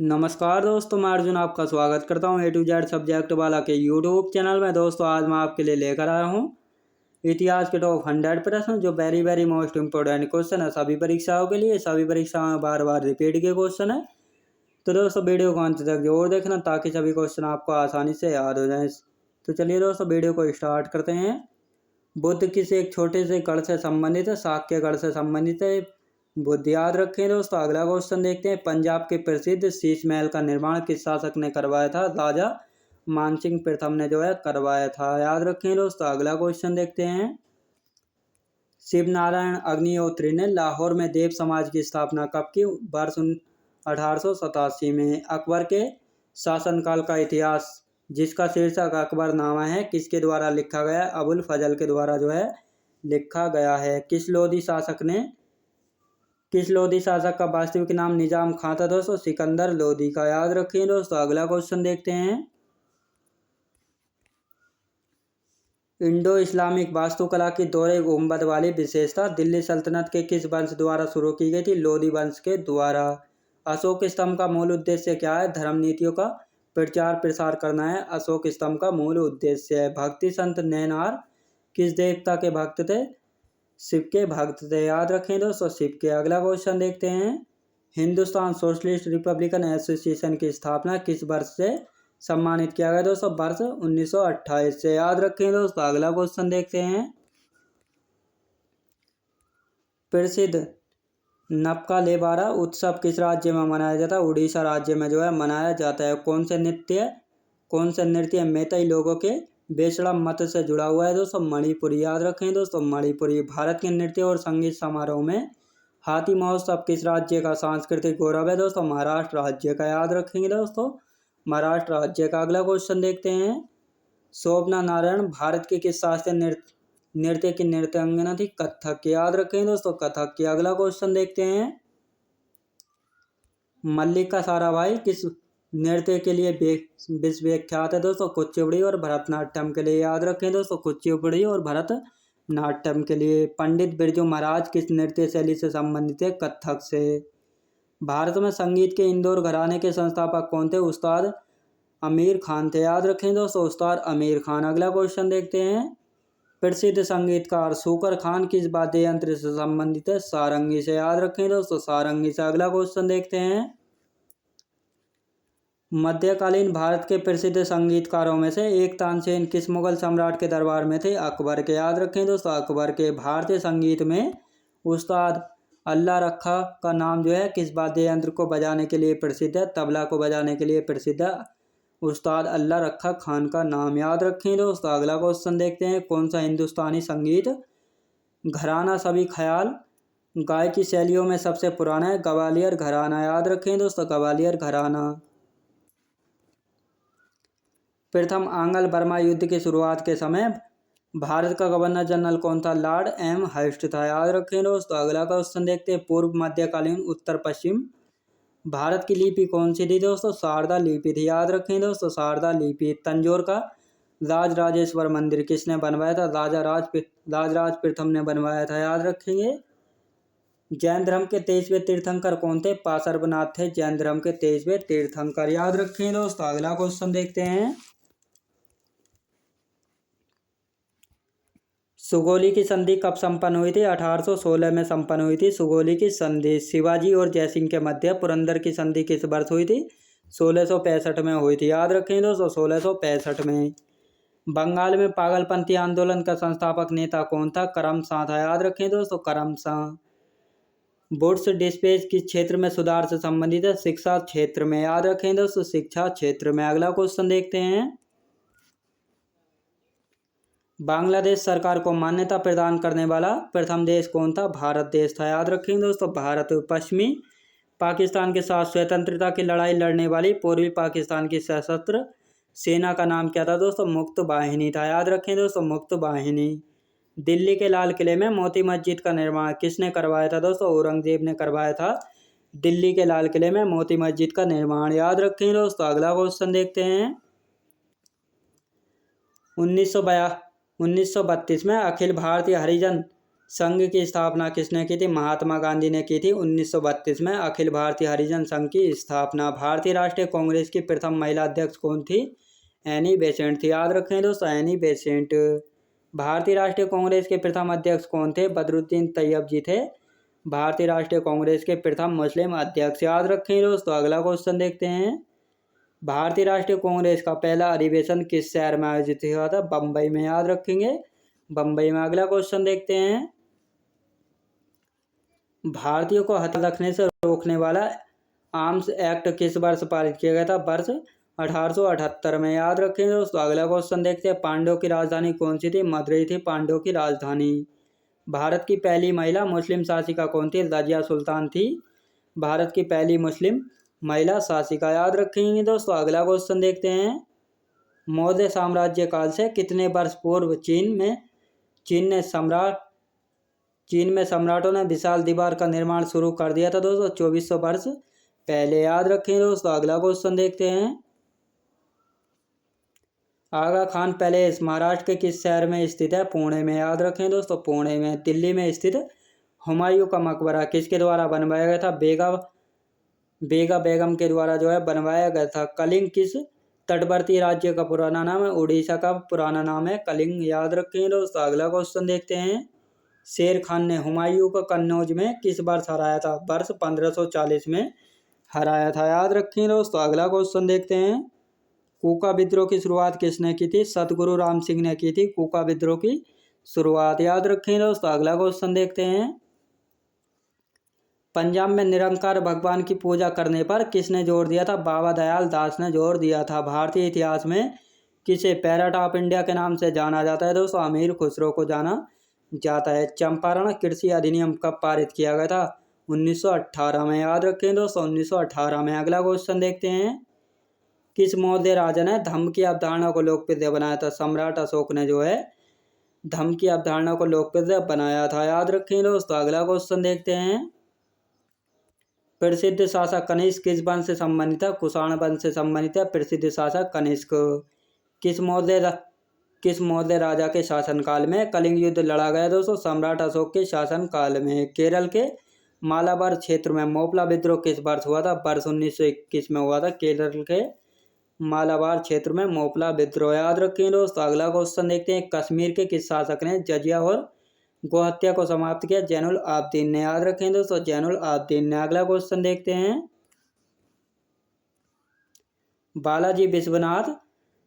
नमस्कार दोस्तों, मैं अर्जुन आपका स्वागत करता हूं A to Z सब्जेक्ट वाला के यूट्यूब चैनल में। दोस्तों आज मैं आपके लिए लेकर आया हूं इतिहास के टॉप 100 प्रश्न जो वेरी मोस्ट इम्पोर्टेंट क्वेश्चन है सभी परीक्षाओं के लिए। सभी परीक्षाओं में बार बार रिपीट के क्वेश्चन है, तो दोस्तों वीडियो को अंत तक जरूर देखना ताकि सभी क्वेश्चन आपको आसानी से याद हो जाए। तो चलिए दोस्तों वीडियो को स्टार्ट करते हैं। बुद्ध किसी एक छोटे से गढ़ से संबंधित है, शाक्य गढ़ से संबंधित है। बुद्ध याद रखें दोस्तों। अगला क्वेश्चन देखते हैं। पंजाब के प्रसिद्ध शीश महल का निर्माण किस शासक ने करवाया था? राजा मानसिंह प्रथम ने जो है करवाया था, याद रखें दोस्तों। अगला क्वेश्चन देखते हैं। शिव नारायण अग्निहोत्री ने लाहौर में देव समाज की स्थापना कब की? वर्ष 1887 में। अकबर के शासनकाल का इतिहास जिसका शीर्षक अकबरनामा है किसके द्वारा लिखा गया? अबुल फजल के द्वारा जो है लिखा गया है। किस लोधी शासक का वास्तविक नाम निजाम खां था? दोस्तों सिकंदर लोधी का, याद रखिए दोस्तों। अगला क्वेश्चन देखते हैं। इंडो इस्लामिक वास्तुकला की दोहरे गुंबद वाली विशेषता दिल्ली सल्तनत के किस वंश द्वारा शुरू की गई थी? लोधी वंश के द्वारा। अशोक स्तंभ का मूल उद्देश्य क्या है? धर्म नीतियों का प्रचार प्रसार करना है अशोक स्तंभ का मूल उद्देश्य है। भक्ति संत नैनार किस देवता के भक्त थे? शिव के भक्त थे, याद रखें दोस्तों, शिव के। अगला क्वेश्चन देखते हैं। हिंदुस्तान सोशलिस्ट रिपब्लिकन एसोसिएशन की स्थापना किस वर्ष से सम्मानित किया गया? दोस्तों वर्ष 1928 से, याद रखें दोस्तों। अगला क्वेश्चन देखते हैं। प्रसिद्ध नपका लेबारा उत्सव किस राज्य में मनाया जाता है? उड़ीसा राज्य में जो है मनाया जाता है। कौन से नृत्य मैतेई लोगों के बेशरम मत से जुड़ा हुआ है? दोस्तों मणिपुरी, याद रखें दोस्तों, मणिपुरी। भारत के नृत्य और संगीत समारोह में हाथी महोत्सव किस राज्य का सांस्कृतिक गौरव है? दोस्तों महाराष्ट्र राज्य का, याद रखेंगे दोस्तों, महाराष्ट्र राज्य का। अगला क्वेश्चन देखते हैं। शोभना नारायण भारत के किस शास्त्रीय नृत्य की नृत्यांगना थी? कथक, याद रखें दोस्तों, कथक की। अगला क्वेश्चन देखते हैं। मल्लिका साराभाई किस नृत्य के लिए विश्व विख्यात है? दोस्तों कुचिपुड़ी और भरतनाट्यम के लिए, याद रखें दोस्तों, कुचिपुड़ी और भरतनाट्यम के लिए। पंडित बिरजू महाराज किस नृत्य शैली से संबंधित है? कथक से। भारत में संगीत के इंदौर घराने के संस्थापक कौन थे? उस्ताद आमिर खान थे, याद रखें दोस्तों, उस्ताद आमिर खान। अगला क्वेश्चन देखते हैं। प्रसिद्ध संगीतकार शुकर खान किस वाद्य यंत्र से संबंधित है? सारंगी से, याद रखें दोस्तों, सारंगी से। अगला क्वेश्चन देखते हैं। मध्यकालीन भारत के प्रसिद्ध संगीतकारों में से एक तानसेन किस मुगल सम्राट के दरबार में थे? अकबर के, याद रखें दोस्तों, अकबर के। भारतीय संगीत में उस्ताद अल्लाह रखा का नाम जो है किस वाद्य यंत्र को बजाने के लिए प्रसिद्ध है? तबला को बजाने के लिए प्रसिद्ध है उस्ताद अल्लाह रखा खान का नाम, याद रखें दोस्तों। अगला क्वेश्चन देखते हैं। कौन सा हिंदुस्तानी संगीत घराना सभी ख्याल गायकी शैलियों में सबसे पुराना है? ग्वालियर घराना, याद रखें दोस्तों, ग्वालियर घराना। प्रथम आंग्ल बर्मा युद्ध की शुरुआत के समय भारत का गवर्नर जनरल कौन था? लॉर्ड एम हर्स्ट था, याद रखें दोस्तों। अगला क्वेश्चन देखते हैं। पूर्व मध्यकालीन उत्तर पश्चिम भारत की लिपि कौन सी थी? दोस्तों शारदा लिपि थी, याद रखें दोस्तों, शारदा लिपि। तंजौर का राजराजेश्वर मंदिर किसने बनवाया था? राजराज प्रथम ने बनवाया था, याद रखेंगे। जैन धर्म के 23वें तीर्थंकर कौन थे? पार्श्वनाथ थे जैन धर्म के 23वें तीर्थंकर, याद रखें दोस्तों। अगला क्वेश्चन देखते हैं। सुगोली की संधि कब संपन्न हुई थी? 1816 में संपन्न हुई थी सुगोली की संधि। शिवाजी और जयसिंह के मध्य पुरंदर की संधि किस वर्ष हुई थी? 1665 में हुई थी, याद रखें दोस्तों, 1665 में। बंगाल में पागलपंथी आंदोलन का संस्थापक नेता कौन था? करमशाह था, याद रखें दोस्तों, करमशाह। वुड्स डिस्पेच किस क्षेत्र में सुधार से संबंधित है? शिक्षा क्षेत्र में, याद रखें दोस्तों, शिक्षा क्षेत्र में। अगला क्वेश्चन देखते हैं। बांग्लादेश सरकार को मान्यता प्रदान करने वाला प्रथम देश कौन था? भारत देश था, याद रखें दोस्तों, भारत। पश्चिमी पाकिस्तान के साथ स्वतंत्रता की लड़ाई लड़ने वाली पूर्वी पाकिस्तान की सशस्त्र सेना का नाम क्या था? दोस्तों मुक्त वाहिनी था, याद रखें दोस्तों, मुक्त वाहिनी। दिल्ली के लाल किले में मोती मस्जिद का निर्माण किसने करवाया था? दोस्तों औरंगजेब ने करवाया था दिल्ली के लाल किले में मोती मस्जिद का निर्माण, याद रखें दोस्तों। अगला क्वेश्चन देखते हैं। 1932 में अखिल भारतीय हरिजन संघ की स्थापना किसने की थी? महात्मा गांधी ने की थी 1932 में अखिल भारतीय हरिजन संघ की स्थापना। भारतीय राष्ट्रीय कांग्रेस की प्रथम महिला अध्यक्ष कौन थी? एनी बेसेंट थी। याद रखें दोस्तों, एनी बेसेंट। भारतीय राष्ट्रीय कांग्रेस के प्रथम अध्यक्ष कौन थे? बदरुद्दीन तैयब जी थे भारतीय राष्ट्रीय कांग्रेस के प्रथम मुस्लिम अध्यक्ष। याद रखें दोस्तों। अगला क्वेश्चन देखते हैं। भारतीय राष्ट्रीय कांग्रेस का पहला अधिवेशन किस शहर में आयोजित हुआ था? बम्बई में। याद रखेंगे, बम्बई में। अगला क्वेश्चन देखते हैं। भारतीयों को हथियार रखने से रोकने वाला आर्म्स एक्ट किस वर्ष पारित किया गया था? वर्ष 1878 में। याद रखें दोस्तों। अगला क्वेश्चन देखते हैं। पांड्यों की राजधानी कौन सी थी? मदुरई थी पांड्यों की राजधानी। भारत की पहली महिला मुस्लिम शासिका कौन थी? रजिया सुल्तान थी भारत की पहली मुस्लिम महिला शासिका। याद रखेंगे दोस्तों। अगला क्वेश्चन देखते हैं। मौर्य साम्राज्य काल से कितने वर्ष पूर्व चीन में सम्राटों ने विशाल दीवार का निर्माण शुरू कर दिया था दोस्तों? 2400 वर्ष पहले। याद रखें दोस्तों। अगला क्वेश्चन देखते हैं। आगा खान पैलेस महाराष्ट्र के किस शहर में स्थित है? पुणे में। याद रखें दोस्तों, पुणे में। दिल्ली में स्थित हुमायूं का मकबरा किसके द्वारा बनवाया गया था? बेगा बेगम के द्वारा जो है बनवाया गया था। कलिंग किस तटवर्ती राज्य का पुराना नाम है? उड़ीसा का पुराना नाम है कलिंग। याद रखें दोस्तों। अगला क्वेश्चन देखते हैं। शेर खान ने हुमायूं को कन्नौज में किस वर्ष हराया था? वर्ष 1540 में हराया था। याद रखें दोस्तों। अगला क्वेश्चन देखते हैं। कूका विद्रोह की शुरुआत किसने की थी? सतगुरु राम सिंह ने की थी कूका विद्रोह की शुरुआत। याद रखें दोस्तों। अगला क्वेश्चन देखते हैं। पंजाब में निरंकार भगवान की पूजा करने पर किसने जोर दिया था? बाबा दयाल दास ने जोर दिया था। भारतीय इतिहास में किसे पैरट ऑफ इंडिया के नाम से जाना जाता है दोस्तों? अमीर खुसरो को जाना जाता है। चंपारण कृषि अधिनियम कब पारित किया गया था? 1918 में। याद रखें दोस्तों, 1918 में। अगला क्वेश्चन देखते हैं। किस मौर्य राजा ने धम्म की अवधारणा को लोकप्रिय बनाया था? सम्राट अशोक ने जो है धम्म की अवधारणा को लोकप्रिय बनाया था। याद रखें दोस्तों। अगला क्वेश्चन देखते हैं। प्रसिद्ध शासक कनिष्क किस वंश से संबंधित है? कुषाण वंश से संबंधित है प्रसिद्ध शासक कनिष्क। किस मौर्य राजा के शासनकाल में कलिंग युद्ध लड़ा गया दोस्तों? सम्राट अशोक के शासनकाल में। केरल के मालाबार क्षेत्र में मोपला विद्रोह किस वर्ष हुआ था? वर्ष 1921 में हुआ था केरल के मालाबार क्षेत्र में मोपला विद्रोह। याद रखें दोस्तों। अगला क्वेश्चन देखते हैं। कश्मीर के किस शासक ने जजिया और गोहत्या को समाप्त किया? जैनुल आबदीन ने। याद रखें दोस्तों, जैनुल आबदीन ने। अगला क्वेश्चन देखते हैं। बालाजी विश्वनाथ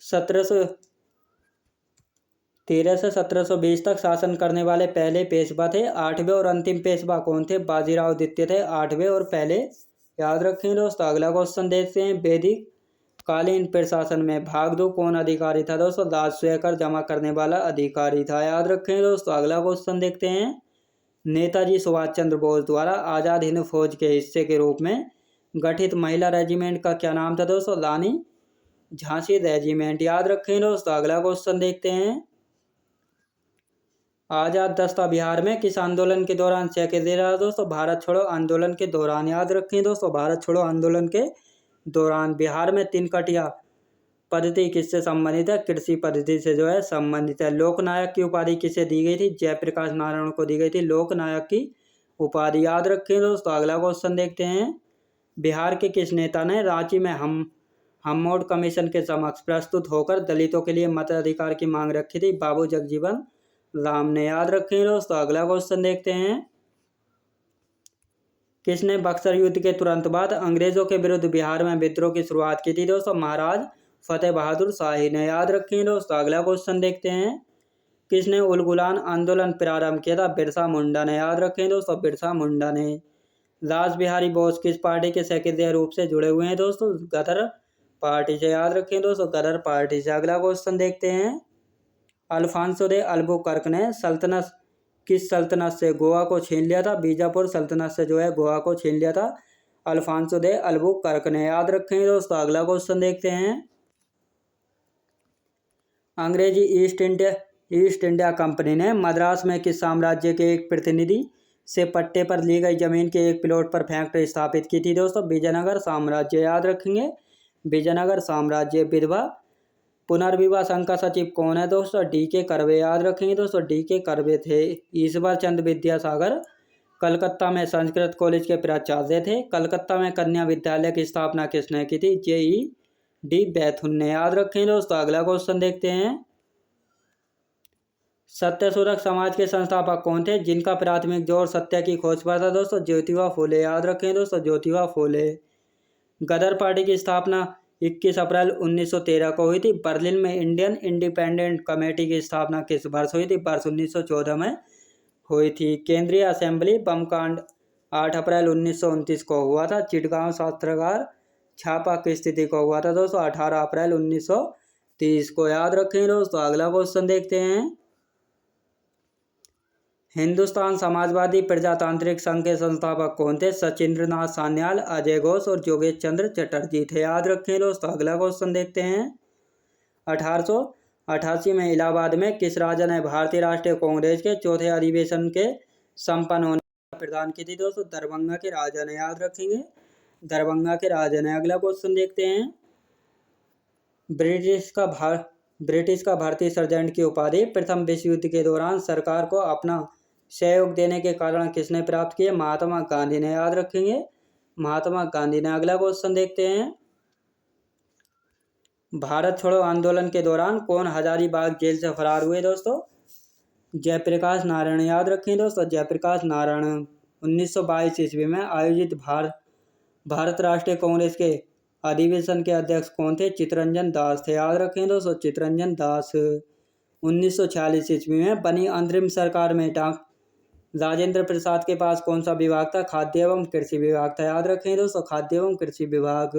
1713 से 1720 तक शासन करने वाले पहले पेशवा थे। आठवें और अंतिम पेशवा कौन थे? बाजीराव द्वितीय थे आठवें और पहले। याद रखें दोस्तों। अगला क्वेश्चन देखते हैं। वैदिक कालीन प्रशासन में भागदो कौन अधिकारी था दोस्तों? राजस्व कर जमा करने वाला अधिकारी था। याद रखें दोस्तों। अगला क्वेश्चन देखते हैं। नेताजी सुभाष चंद्र बोस द्वारा आज़ाद हिंद फौज के हिस्से के रूप में गठित महिला रेजिमेंट का क्या नाम था दोस्तों? रानी झांसी रेजिमेंट। याद रखें दोस्तों। अगला क्वेश्चन देखते हैं। आजाद दस्ता बिहार में किस आंदोलन के दौरान सैके दे रहा दोस्तों? भारत छोड़ो आंदोलन के दौरान। याद रखें दोस्तों, भारत छोड़ो आंदोलन के दौरान। बिहार में तीन कटिया पद्धति किससे संबंधित है? कृषि पद्धति से जो है संबंधित है। लोकनायक की उपाधि किसे दी गई थी? जयप्रकाश नारायण को दी गई थी लोकनायक की उपाधि। याद रखें दोस्तों। अगला क्वेश्चन देखते हैं। बिहार के किस नेता ने रांची में हममोड कमीशन के समक्ष प्रस्तुत होकर दलितों के लिए मताधिकार की मांग रखी थी? बाबू जगजीवन राम ने। याद रखें दोस्तों। अगला क्वेश्चन देखते हैं। किसने बक्सर युद्ध के तुरंत बाद अंग्रेजों के विरुद्ध बिहार में विद्रोह की शुरुआत की थी दोस्तों? महाराज फतेह बहादुर शाही ने। याद रखें दोस्तों। अगला क्वेश्चन देखते हैं। किसने उलगुलान आंदोलन प्रारंभ किया था? बिरसा मुंडा ने। याद रखें दोस्तों, बिरसा मुंडा ने। रास बिहारी बोस किस पार्टी के सक्रिय रूप से जुड़े हुए हैं दोस्तों? गदर पार्टी से। याद रखें दोस्तों, गदर पार्टी से। अगला क्वेश्चन देखते हैं। अल्फांसो दे अल्बुकर्क ने किस सल्तनत से गोवा को छीन लिया था? बीजापुर सल्तनत से जो है गोवा को छीन लिया था अल्फांसो दे अल्बुकर्क ने। याद रखें दोस्तों। अगला क्वेश्चन देखते हैं। अंग्रेजी ईस्ट इंडिया कंपनी ने मद्रास में किस साम्राज्य के एक प्रतिनिधि से पट्टे पर ली गई जमीन के एक प्लॉट पर फैक्ट्री स्थापित की थी दोस्तों? विजयनगर साम्राज्य। याद रखेंगे, विजयनगर साम्राज्य। विधवा पुनर्विवाह संघ का सचिव कौन है दोस्तों? DK curve. याद रखेंगे दोस्तों, DK कर्वे थे। ईश्वर चंद्र विद्यासागर कलकत्ता में संस्कृत कॉलेज के प्राचार्य थे। कलकत्ता में कन्या विद्यालय की स्थापना किसने की थी? JED बैथुन ने। याद रखें दोस्तों। अगला क्वेश्चन देखते हैं, सत्यशोधक समाज के संस्थापक कौन थे जिनका प्राथमिक जोर सत्य की खोज पर था? दोस्तों ज्योतिबा फूले। याद रखें दोस्तों, ज्योतिबा फूले। गदर पार्टी की स्थापना 21 अप्रैल 1913 को हुई थी। बर्लिन में इंडियन इंडिपेंडेंट कमेटी की स्थापना किस वर्ष हुई थी? वर्ष 1914 में हुई थी। केंद्रीय असेंबली बम कांड 8 अप्रैल 1929 को हुआ था। चिटगांव शस्त्रागार छापा किस तिथि को हुआ था? दोस्तों 18 अप्रैल 1930 को। याद रखें दोस्तों। अगला क्वेश्चन देखते हैं, हिंदुस्तान समाजवादी प्रजातांत्रिक संघ के संस्थापक कौन थे? सचिंद्र नाथ सान्याल, अजय घोष और योगेश चंद्र चटर्जी थे। याद रखें दोस्तों। अगला क्वेश्चन देखते हैं, 1888 में इलाहाबाद में किस राजा ने भारतीय राष्ट्रीय कांग्रेस के चौथे अधिवेशन के संपन्न होने का प्रदान की थी? दोस्तों दरभंगा के राजा ने। याद रखेंगे, दरभंगा के राजा ने। अगला क्वेश्चन देखते हैं, ब्रिटिश का भारतीय सर्जेंट की उपाधि प्रथम विश्व युद्ध के दौरान सरकार को अपना सहयोग देने के कारण किसने प्राप्त किए? महात्मा गांधी ने। याद रखेंगे, महात्मा गांधी ने। अगला क्वेश्चन देखते हैं, भारत छोड़ो आंदोलन के दौरान कौन हजारीबाग जेल से फरार हुए? दोस्तों जयप्रकाश नारायण। याद रखें दोस्तों, जयप्रकाश नारायण। 1922 ईस्वी में आयोजित भारत राष्ट्रीय कांग्रेस के अधिवेशन के अध्यक्ष कौन थे? चित्तरंजन दास थे। याद रखें दोस्तों, चित्तरंजन दास। 1946 ईस्वी में बनी अंतरिम सरकार में राजेंद्र प्रसाद के पास कौन सा विभाग था? खाद्य एवं कृषि विभाग था। याद रखें दोस्तों, खाद्य एवं कृषि विभाग।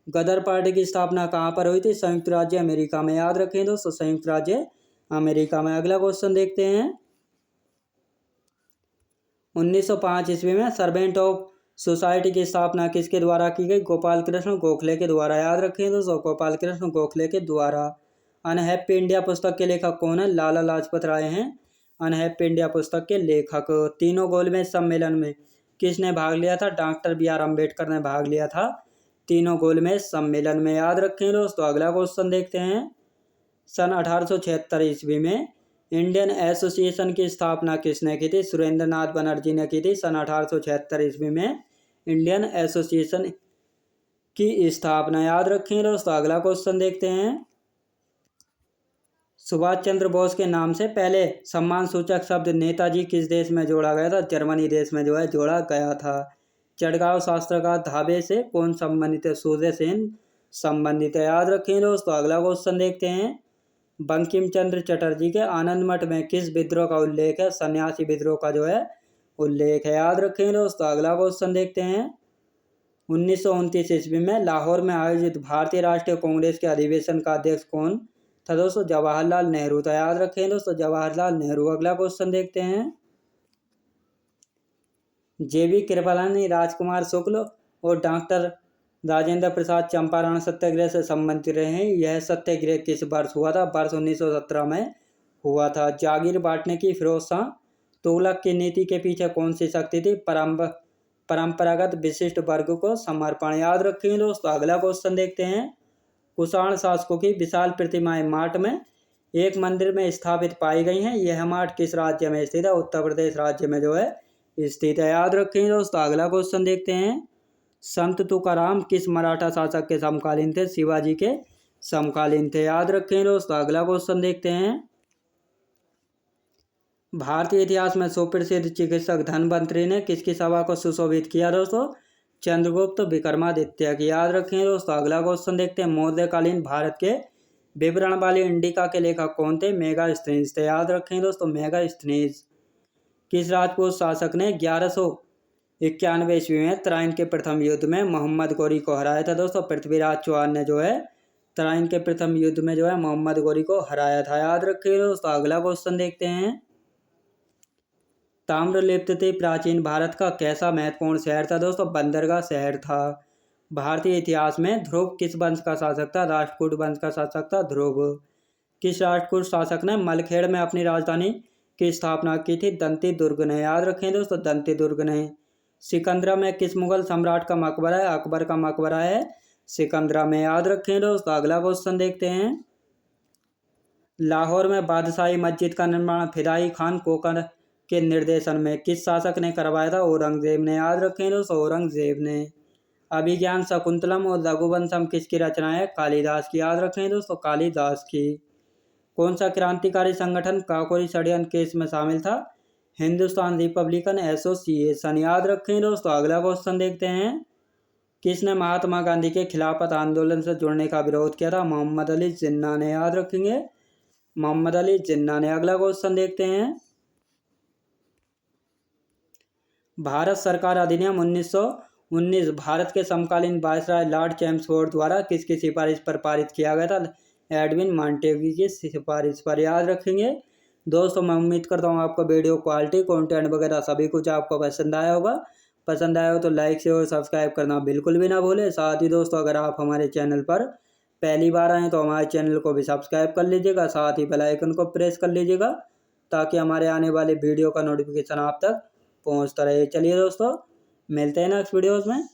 गदर पार्टी की स्थापना कहाँ पर हुई थी? संयुक्त राज्य अमेरिका में। याद रखें दोस्तों, संयुक्त राज्य अमेरिका में। अगला क्वेश्चन देखते हैं, 1905 ईस्वी में सर्वेंट ऑफ सोसाइटी की स्थापना किसके द्वारा की गई? गोपाल कृष्ण गोखले के द्वारा। याद रखें दोस्तों, गोपाल कृष्ण गोखले के द्वारा। अनहैप्पी इंडिया पुस्तक के लेखक कौन है? लाला लाजपत राय हैं अनहैप्पी इंडिया पुस्तक के लेखक। तीनों गोलमेज सम्मेलन में किसने भाग लिया था? डॉक्टर BR अम्बेडकर ने भाग लिया था तीनों गोलमेज सम्मेलन में। याद रखें दोस्तों। अगला क्वेश्चन देखते हैं, सन 1876 ईस्वी में इंडियन एसोसिएशन की स्थापना किसने की थी? सुरेंद्र नाथ बनर्जी ने की थी। सन 1876 ईस्वी में इंडियन एसोसिएशन की स्थापना। याद रखें दोस्तों। अगला क्वेश्चन देखते हैं, सुभाष चंद्र बोस के नाम से पहले सम्मान सूचक शब्द नेताजी किस देश में जोड़ा गया था? जर्मनी देश में जो है जोड़ा गया था। चटगांव शास्त्रागार ढाबे से कौन संबंधित है? सूर्य सेन संबंधित है। याद रखें दोस्तों। अगला क्वेश्चन देखते हैं, बंकिम चंद्र चटर्जी के आनंद मठ में किस विद्रोह का उल्लेख है? सन्यासी विद्रोह का जो है उल्लेख है। याद रखें दोस्तों। अगला क्वेश्चन देखते हैं, 1929 ईस्वी में लाहौर में आयोजित भारतीय राष्ट्रीय कांग्रेस के अधिवेशन का अध्यक्ष कौन था? दोस्तों जवाहरलाल नेहरू था। याद रखें दोस्तों, जवाहरलाल नेहरू। अगला क्वेश्चन देखते हैं, JB कृपलानी, राजकुमार शुक्ल और डॉक्टर राजेंद्र प्रसाद चंपारण सत्याग्रह से संबंधित रहे हैं। यह सत्याग्रह किस वर्ष हुआ था? वर्ष 1917 में हुआ था। जागीर बांटने की फिरोज शाह तुगलक की नीति के पीछे कौन सी शक्ति थी? परंपरागत विशिष्ट वर्ग को समर्पण। याद रखें दोस्तों। अगला क्वेश्चन देखते हैं, कुषाण शासकों की विशाल प्रतिमाएं माट में एक मंदिर में स्थापित पाई गई हैं। यह माट किस राज्य में स्थित है? उत्तर प्रदेश राज्य में जो है स्थित है। याद रखें दोस्तों। अगला क्वेश्चन देखते हैं, संत तुकाराम किस मराठा शासक के समकालीन थे? शिवाजी के समकालीन थे। याद रखें दोस्तों। अगला क्वेश्चन देखते हैं, भारतीय इतिहास में सुप्रसिद्ध चिकित्सक धन्वंतरि ने किसकी सभा को सुशोभित किया? दोस्तों चंद्रगुप्त विक्रमादित्य की। याद रखें दोस्तों। अगला क्वेश्चन देखते हैं, मौर्यकालीन भारत के विवरण वाली इंडिका के लेखक कौन थे? मेगास्थनीज थे। याद रखें दोस्तों, मेगास्थनीज। किस राजपूत शासक ने 1191 ईस्वी में तराइन के प्रथम युद्ध में मोहम्मद गौरी को हराया था? दोस्तों पृथ्वीराज चौहान ने जो है तराइन के प्रथम युद्ध में जो है मोहम्मद गौरी को हराया था। याद रखिए दोस्तों। अगला क्वेश्चन देखते हैं, ताम्रलिप्त प्राचीन भारत का कैसा महत्वपूर्ण शहर था? दोस्तों बंदरगाह शहर था। भारतीय इतिहास में ध्रुव किस वंश का शासक था? राष्ट्रकूट वंश का शासक था ध्रुव। किस राष्ट्रकूट शासक ने मलखेड़ में अपनी राजधानी की स्थापना की थी? दंती दुर्ग ने। याद रखें दोस्तों, दंती दुर्ग ने। सिकंदरा में किस मुगल सम्राट का मकबरा है? अकबर का मकबरा है सिकंदरा में। याद रखें दोस्तों। अगला क्वेश्चन देखते हैं, लाहौर में बादशाही मस्जिद का निर्माण फिदाई खान कोकर के निर्देशन में किस शासक ने करवाया था? औरंगजेब ने। याद रखें दोस्तों, औरंगजेब ने। अभिज्ञान शाकुंतलम और रघुवंशम किसकी रचना है? कालिदास की। याद रखें दोस्तों, कालिदास की। कौन सा क्रांतिकारी संगठन काकोरी षड्यंत्र केस में शामिल था? Hindustan Republican association. याद रखें दोस्तों। अगला क्वेश्चन देखते हैं, किसने महात्मा गांधी के खिलाफत आंदोलन से जुड़ने का विरोध किया था? मोहम्मद अली जिन्ना ने। याद रखेंगे, मोहम्मद अली जिन्ना ने। अगला क्वेश्चन देखते हैं, भारत सरकार अधिनियम 1919 भारत के समकालीन वायसराय लॉर्ड चैम्सफोर्ड द्वारा किसकी सिफारिश पर पारित किया गया था? एडविन मॉन्टेग्यू की सिफारिश पर। याद रखेंगे दोस्तों। मैं उम्मीद करता हूँ आपको वीडियो क्वालिटी, कंटेंट वगैरह सभी कुछ आपको पसंद आया होगा। पसंद आया हो तो लाइक शेयर और सब्सक्राइब करना बिल्कुल भी ना भूलें। साथ ही दोस्तों, अगर आप हमारे चैनल पर पहली बार आएँ तो हमारे चैनल को भी सब्सक्राइब कर लीजिएगा, साथ ही बेल आइकन को प्रेस कर लीजिएगा ताकि हमारे आने वाले वीडियो का नोटिफिकेशन आप तक पहुँचता रहे। चलिए दोस्तों, मिलते हैं नेक्स्ट वीडियोज़ में।